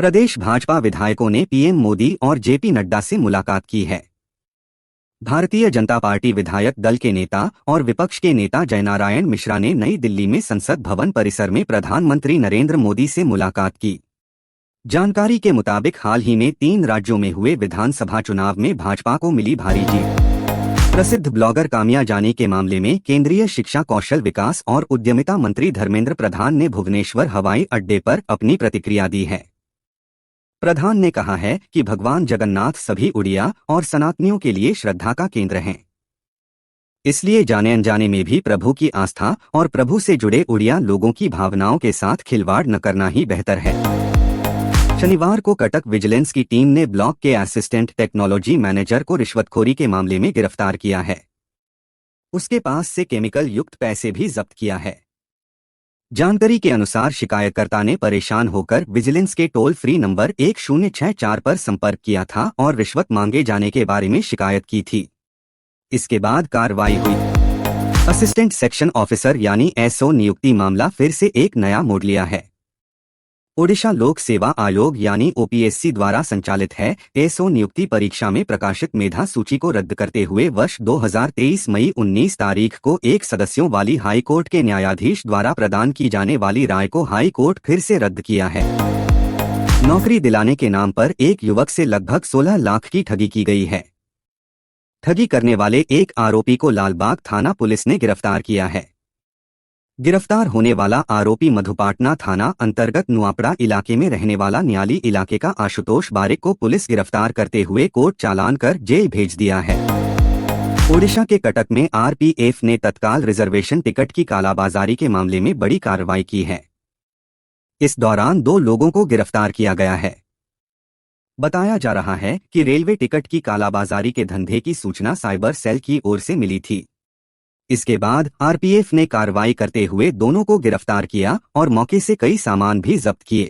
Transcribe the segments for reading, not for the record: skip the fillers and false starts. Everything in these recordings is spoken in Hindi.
प्रदेश भाजपा विधायकों ने पीएम मोदी और जेपी नड्डा से मुलाकात की है। भारतीय जनता पार्टी विधायक दल के नेता और विपक्ष के नेता जयनारायण मिश्रा ने नई दिल्ली में संसद भवन परिसर में प्रधानमंत्री नरेंद्र मोदी से मुलाकात की। जानकारी के मुताबिक हाल ही में 3 राज्यों में हुए विधानसभा चुनाव में भाजपा को मिली भारी जीत। प्रसिद्ध ब्लॉगर कामिया जानी के मामले में केंद्रीय शिक्षा, कौशल विकास और उद्यमिता मंत्री धर्मेंद्र प्रधान ने भुवनेश्वर हवाई अड्डे पर अपनी प्रतिक्रिया दी है। प्रधान ने कहा है कि भगवान जगन्नाथ सभी उड़िया और सनातनियों के लिए श्रद्धा का केंद्र हैं। इसलिए जाने अनजाने में भी प्रभु की आस्था और प्रभु से जुड़े उड़िया लोगों की भावनाओं के साथ खिलवाड़ न करना ही बेहतर है। शनिवार को कटक विजिलेंस की टीम ने ब्लॉक के असिस्टेंट टेक्नोलॉजी मैनेजर को रिश्वतखोरी के मामले में गिरफ्तार किया है। उसके पास से केमिकल युक्त पैसे भी जब्त किया है। जानकारी के अनुसार शिकायतकर्ता ने परेशान होकर विजिलेंस के टोल फ्री नंबर 1064 पर संपर्क किया था और रिश्वत मांगे जाने के बारे में शिकायत की थी। इसके बाद कार्रवाई हुई। असिस्टेंट सेक्शन ऑफिसर यानी एसओ नियुक्ति मामला फिर से एक नया मोड़ लिया है। ओडिशा लोक सेवा आयोग यानी ओपीएससी द्वारा संचालित है एसओ नियुक्ति परीक्षा में प्रकाशित मेधा सूची को रद्द करते हुए वर्ष 2023 मई 19 तारीख को 1 सदस्यों वाली हाई कोर्ट के न्यायाधीश द्वारा प्रदान की जाने वाली राय को हाई कोर्ट फिर से रद्द किया है। नौकरी दिलाने के नाम पर एक युवक से लगभग 16 लाख की ठगी की गई है। ठगी करने वाले एक आरोपी को लालबाग थाना पुलिस ने गिरफ्तार किया है। गिरफ्तार होने वाला आरोपी मधुपाटना थाना अंतर्गत नुआपड़ा इलाके में रहने वाला न्याली इलाके का आशुतोष बारिक को पुलिस गिरफ्तार करते हुए कोर्ट चालान कर जेल भेज दिया है। ओडिशा के कटक में आरपीएफ ने तत्काल रिजर्वेशन टिकट की कालाबाजारी के मामले में बड़ी कार्रवाई की है। इस दौरान 2 लोगों को गिरफ्तार किया गया है। बताया जा रहा है कि रेलवे टिकट की कालाबाजारी के धंधे की सूचना साइबर सेल की ओर से मिली थी। इसके बाद आरपीएफ ने कार्रवाई करते हुए दोनों को गिरफ्तार किया और मौके से कई सामान भी जब्त किए।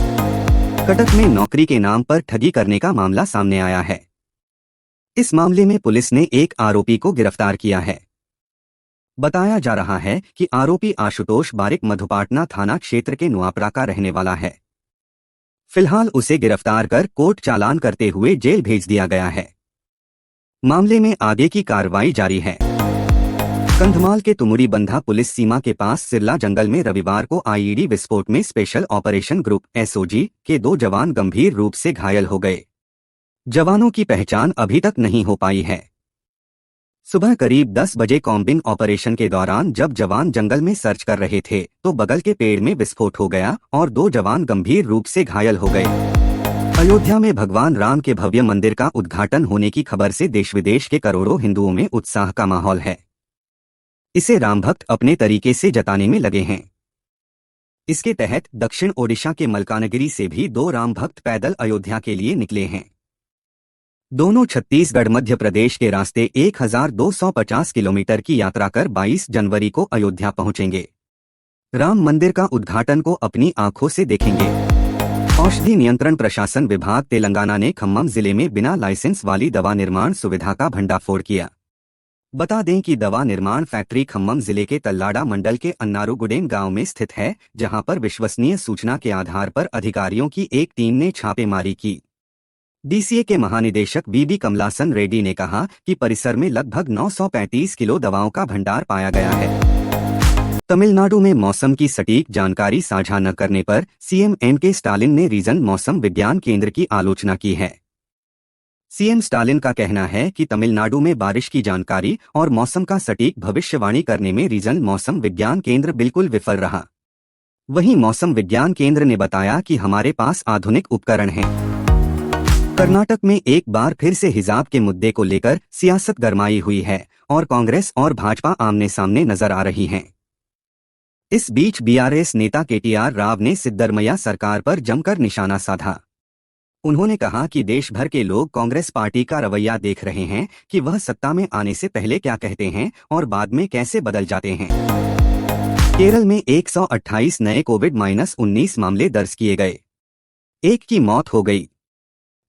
कटक में नौकरी के नाम पर ठगी करने का मामला सामने आया है। इस मामले में पुलिस ने एक आरोपी को गिरफ्तार किया है। बताया जा रहा है कि आरोपी आशुतोष बारिक मधुपाटना थाना क्षेत्र के नुआपड़ा का रहने वाला है। फिलहाल उसे गिरफ्तार कर कोर्ट चालान करते हुए जेल भेज दिया गया है। मामले में आगे की कार्रवाई जारी है। कंधमाल के तुमुरी बंधा पुलिस सीमा के पास सिरला जंगल में रविवार को आईईडी विस्फोट में स्पेशल ऑपरेशन ग्रुप एसओजी के 2 जवान गंभीर रूप से घायल हो गए। जवानों की पहचान अभी तक नहीं हो पाई है। सुबह करीब 10 बजे कॉम्बिंग ऑपरेशन के दौरान जब जवान जंगल में सर्च कर रहे थे तो बगल के पेड़ में विस्फोट हो गया और 2 जवान गंभीर रूप से घायल हो गए। अयोध्या में भगवान राम के भव्य मंदिर का उद्घाटन होने की खबर से देश विदेश के करोड़ों हिंदुओं में उत्साह का माहौल है। इसे राम भक्त अपने तरीके से जताने में लगे हैं। इसके तहत दक्षिण ओडिशा के मलकानगिरी से भी 2 राम भक्त पैदल अयोध्या के लिए निकले हैं। दोनों छत्तीसगढ़ मध्य प्रदेश के रास्ते 1250 किलोमीटर की यात्रा कर 22 जनवरी को अयोध्या पहुंचेंगे। राम मंदिर का उद्घाटन को अपनी आंखों से देखेंगे। औषधि नियंत्रण प्रशासन विभाग तेलंगाना ने खम्मम जिले में बिना लाइसेंस वाली दवा निर्माण सुविधा का भंडाफोड़ किया। बता दें कि दवा निर्माण फैक्ट्री खम्मम जिले के तल्लाड़ा मंडल के अन्नारुगुडेन गांव में स्थित है, जहां पर विश्वसनीय सूचना के आधार पर अधिकारियों की एक टीम ने छापेमारी की। डीसीए के महानिदेशक वीबी कमलासन रेड्डी ने कहा कि परिसर में लगभग 935 किलो दवाओं का भंडार पाया गया है। तमिलनाडु में मौसम की सटीक जानकारी साझा न करने पर सीएम एम.के. स्टालिन ने रीजन मौसम विज्ञान केंद्र की आलोचना की है। सीएम स्टालिन का कहना है कि तमिलनाडु में बारिश की जानकारी और मौसम का सटीक भविष्यवाणी करने में रीजन मौसम विज्ञान केंद्र बिल्कुल विफल रहा। वहीं मौसम विज्ञान केंद्र ने बताया कि हमारे पास आधुनिक उपकरण हैं। कर्नाटक में एक बार फिर से हिजाब के मुद्दे को लेकर सियासत गरमाई हुई है और कांग्रेस और भाजपा आमने सामने नजर आ रही हैं। इस बीच बीआरएस नेता केटीआर राव ने सिद्धरमैया सरकार पर जमकर निशाना साधा। उन्होंने कहा कि देश भर के लोग कांग्रेस पार्टी का रवैया देख रहे हैं कि वह सत्ता में आने से पहले क्या कहते हैं और बाद में कैसे बदल जाते हैं। केरल में 128 नए कोविड-19 मामले दर्ज किए गए। 1 की मौत हो गई।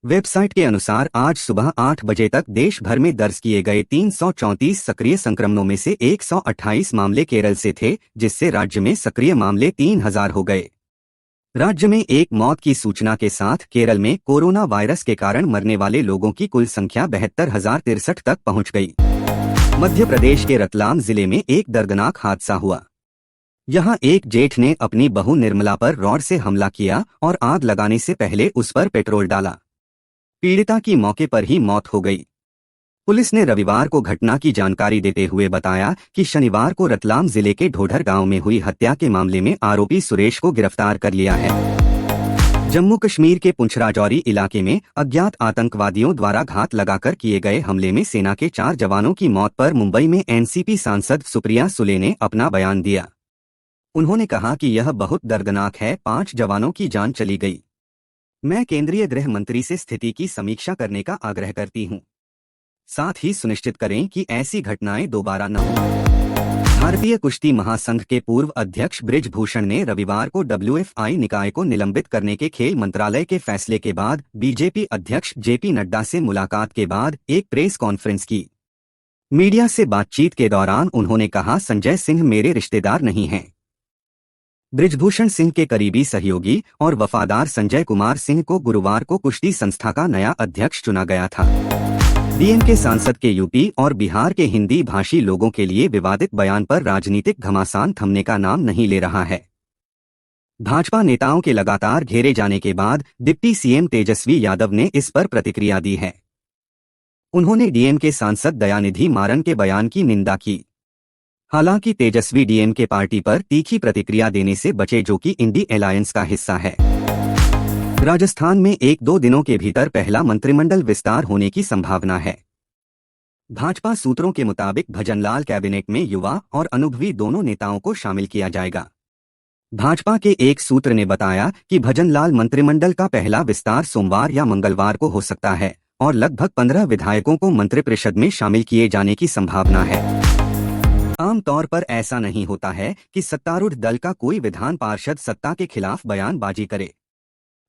वेबसाइट के अनुसार आज सुबह 8 बजे तक देश भर में दर्ज किए गए 334 सक्रिय संक्रमणों में से 128 मामले केरल से थे, जिससे राज्य में सक्रिय मामले 3000 हो गए। राज्य में एक मौत की सूचना के साथ केरल में कोरोना वायरस के कारण मरने वाले लोगों की कुल संख्या 72,063 तक पहुंच गई। मध्य प्रदेश के रतलाम जिले में एक दर्दनाक हादसा हुआ। यहां एक जेठ ने अपनी बहू निर्मला पर रॉड से हमला किया और आग लगाने से पहले उस पर पेट्रोल डाला। पीड़िता की मौके पर ही मौत हो गई। पुलिस ने रविवार को घटना की जानकारी देते हुए बताया कि शनिवार को रतलाम जिले के ढोढर गांव में हुई हत्या के मामले में आरोपी सुरेश को गिरफ्तार कर लिया है। जम्मू कश्मीर के पुंछ राजौरी इलाके में अज्ञात आतंकवादियों द्वारा घात लगाकर किए गए हमले में सेना के 4 जवानों की मौत पर मुंबई में एनसीपी सांसद सुप्रिया सुले ने अपना बयान दिया। उन्होंने कहा कि यह बहुत दर्दनाक है, 5 जवानों की जान चली गई। मैं केंद्रीय गृह मंत्री से स्थिति की समीक्षा करने का आग्रह करती हूं। साथ ही सुनिश्चित करें कि ऐसी घटनाएं दोबारा न हों। भारतीय कुश्ती महासंघ के पूर्व अध्यक्ष बृजभूषण ने रविवार को WFI निकाय को निलंबित करने के खेल मंत्रालय के फैसले के बाद बीजेपी अध्यक्ष जेपी नड्डा से मुलाकात के बाद एक प्रेस कॉन्फ्रेंस की। मीडिया से बातचीत के दौरान उन्होंने कहा, संजय सिंह मेरे रिश्तेदार नहीं हैं। बृजभूषण सिंह के करीबी सहयोगी और वफादार संजय कुमार सिंह को गुरुवार को कुश्ती संस्था का नया अध्यक्ष चुना गया था। डीएमके सांसद के यूपी और बिहार के हिंदी भाषी लोगों के लिए विवादित बयान पर राजनीतिक घमासान थमने का नाम नहीं ले रहा है। भाजपा नेताओं के लगातार घेरे जाने के बाद डिप्टी सीएम तेजस्वी यादव ने इस पर प्रतिक्रिया दी है। उन्होंने डीएमके सांसद दयानिधि मारन के बयान की निंदा की। हालांकि तेजस्वी डीएमके पार्टी पर तीखी प्रतिक्रिया देने से बचे, जो कि इंडी अलायंस का हिस्सा है। राजस्थान में 1-2 दिनों के भीतर पहला मंत्रिमंडल विस्तार होने की संभावना है। भाजपा सूत्रों के मुताबिक भजनलाल कैबिनेट में युवा और अनुभवी दोनों नेताओं को शामिल किया जाएगा। भाजपा के एक सूत्र ने बताया कि भजनलाल मंत्रिमंडल का पहला विस्तार सोमवार या मंगलवार को हो सकता है और लगभग 15 विधायकों को मंत्रिपरिषद में शामिल किए जाने की संभावना है। आमतौर पर ऐसा नहीं होता है कि सत्तारूढ़ दल का कोई विधान पार्षद सत्ता के खिलाफ बयानबाजी करे,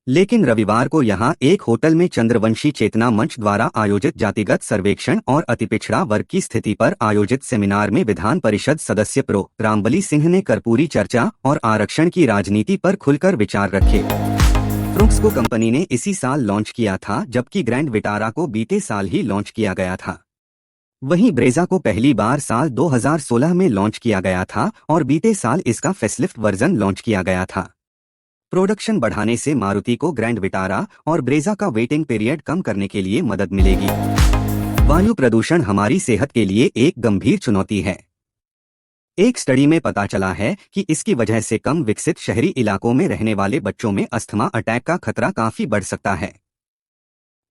लेकिन रविवार को यहां एक होटल में चंद्रवंशी चेतना मंच द्वारा आयोजित जातिगत सर्वेक्षण और अतिपिछड़ा वर्ग की स्थिति पर आयोजित सेमिनार में विधान परिषद सदस्य प्रो रामबली सिंह ने कर्पूरी चर्चा और आरक्षण की राजनीति पर खुलकर विचार रखे। फ्रुक्स को कंपनी ने इसी साल लॉन्च किया था, जबकि ग्रैंड विटारा को बीते साल ही लॉन्च किया गया था। वहीं ब्रेजा को पहली बार साल 2016 में लॉन्च किया गया था और बीते साल इसका फेसलिफ्ट वर्जन लॉन्च किया गया था। प्रोडक्शन बढ़ाने से मारुति को ग्रैंड विटारा और ब्रेजा का वेटिंग पीरियड कम करने के लिए मदद मिलेगी। वायु प्रदूषण हमारी सेहत के लिए एक गंभीर चुनौती है। एक स्टडी में पता चला है कि इसकी वजह से कम विकसित शहरी इलाकों में रहने वाले बच्चों में अस्थमा अटैक का खतरा काफी बढ़ सकता है।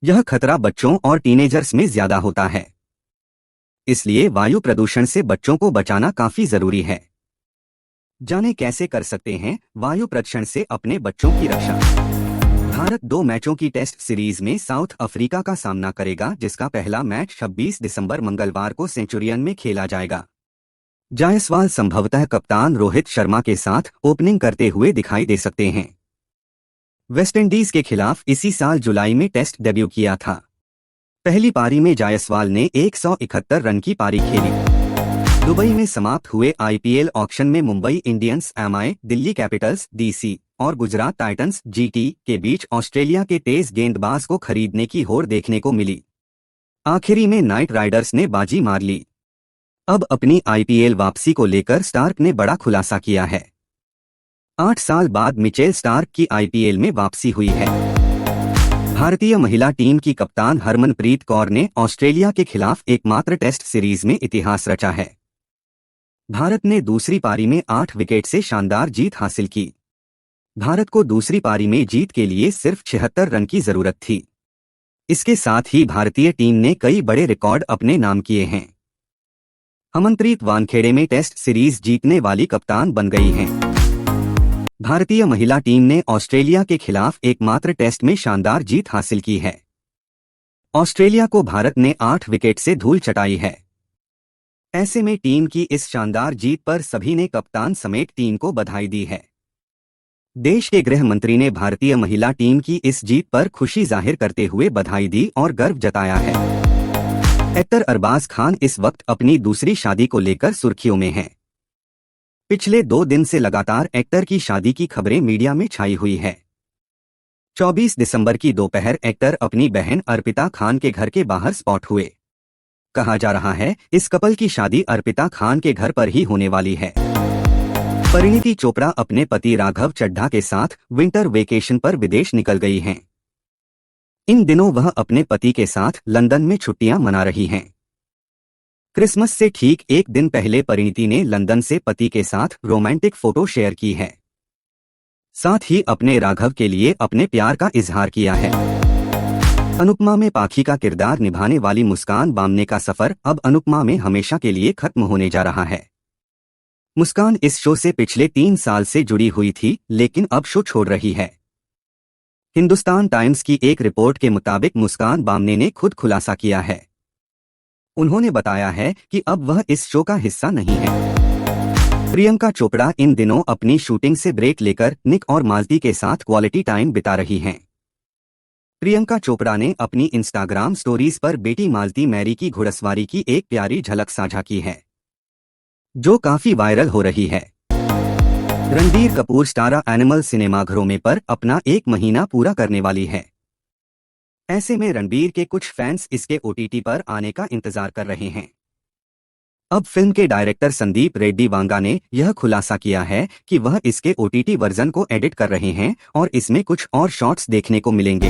यह खतरा बच्चों और टीनेजर्स में ज्यादा होता है। इसलिए वायु प्रदूषण से बच्चों को बचाना काफी जरूरी है। जाने कैसे कर सकते हैं वायु प्रदूषण से अपने बच्चों की रक्षा। भारत 2 मैचों की टेस्ट सीरीज में साउथ अफ्रीका का सामना करेगा, जिसका पहला मैच 26 दिसंबर मंगलवार को सेंचुरियन में खेला जाएगा। जायसवाल संभवतः कप्तान रोहित शर्मा के साथ ओपनिंग करते हुए दिखाई दे सकते हैं। वेस्टइंडीज के खिलाफ इसी साल जुलाई में टेस्ट डेब्यू किया था। पहली पारी में जायसवाल ने 171 रन की पारी खेली। दुबई में समाप्त हुए आईपीएल ऑक्शन में Mumbai Indians MI, Delhi Capitals DC और गुजरात टाइटंस जीटी के बीच ऑस्ट्रेलिया के तेज गेंदबाज को खरीदने की होड़ देखने को मिली। आखिरी में नाइट राइडर्स ने बाजी मार ली। अब अपनी आईपीएल वापसी को लेकर स्टार्क ने बड़ा खुलासा किया है। 8 साल बाद मिचेल स्टार्क की आईपीएल में वापसी हुई है। भारतीय महिला टीम की कप्तान हरमनप्रीत कौर ने ऑस्ट्रेलिया के खिलाफ एकमात्र टेस्ट सीरीज में इतिहास रचा है। भारत ने दूसरी पारी में 8 विकेट से शानदार जीत हासिल की। भारत को दूसरी पारी में जीत के लिए सिर्फ 76 रन की जरूरत थी। इसके साथ ही भारतीय टीम ने कई बड़े रिकॉर्ड अपने नाम किए हैं। हरमनप्रीत वानखेड़े में टेस्ट सीरीज जीतने वाली कप्तान बन गई हैं। भारतीय महिला टीम ने ऑस्ट्रेलिया के खिलाफ एकमात्र टेस्ट में शानदार जीत हासिल की है। ऑस्ट्रेलिया को भारत ने 8 विकेट से धूल चटाई है। ऐसे में टीम की इस शानदार जीत पर सभी ने कप्तान समेत टीम को बधाई दी है। देश के गृह मंत्री ने भारतीय महिला टीम की इस जीत पर खुशी जाहिर करते हुए बधाई दी और गर्व जताया है। एक्टर अरबाज खान इस वक्त अपनी दूसरी शादी को लेकर सुर्खियों में हैं। पिछले 2 दिन से लगातार एक्टर की शादी की खबरें मीडिया में छाई हुई है। 24 दिसंबर की दोपहर एक्टर अपनी बहन अर्पिता खान के घर के बाहर स्पॉट हुए। कहा जा रहा है इस कपल की शादी अर्पिता खान के घर पर ही होने वाली है। परिणीति चोपड़ा अपने पति राघव चड्ढा के साथ विंटर वेकेशन पर विदेश निकल गई हैं। इन दिनों वह अपने पति के साथ लंदन में छुट्टियां मना रही हैं। क्रिसमस से ठीक एक दिन पहले परिणीति ने लंदन से पति के साथ रोमांटिक फोटो शेयर की है। साथ ही अपने राघव के लिए अपने प्यार का इजहार किया है। अनुपमा में पाखी का किरदार निभाने वाली मुस्कान बामने का सफर अब अनुपमा में हमेशा के लिए खत्म होने जा रहा है। मुस्कान इस शो से पिछले 3 साल से जुड़ी हुई थी, लेकिन अब शो छोड़ रही है। हिंदुस्तान टाइम्स की एक रिपोर्ट के मुताबिक मुस्कान बामने ने खुद खुलासा किया है। उन्होंने बताया है कि अब वह इस शो का हिस्सा नहीं है। प्रियंका चोपड़ा इन दिनों अपनी शूटिंग से ब्रेक लेकर निक और मालती के साथ क्वालिटी टाइम बिता रही हैं। प्रियंका चोपड़ा ने अपनी इंस्टाग्राम स्टोरीज पर बेटी मालती मैरी की घुड़सवारी की एक प्यारी झलक साझा की है, जो काफी वायरल हो रही है। रणबीर कपूर स्टारा एनिमल सिनेमाघरों में पर अपना 1 महीना पूरा करने वाली है। ऐसे में रणबीर के कुछ फैंस इसके OTT पर आने का इंतजार कर रहे हैं। अब फिल्म के डायरेक्टर संदीप रेड्डी वांगा ने यह खुलासा किया है कि वह इसके OTT वर्जन को एडिट कर रहे हैं और इसमें कुछ और शॉट्स देखने को मिलेंगे।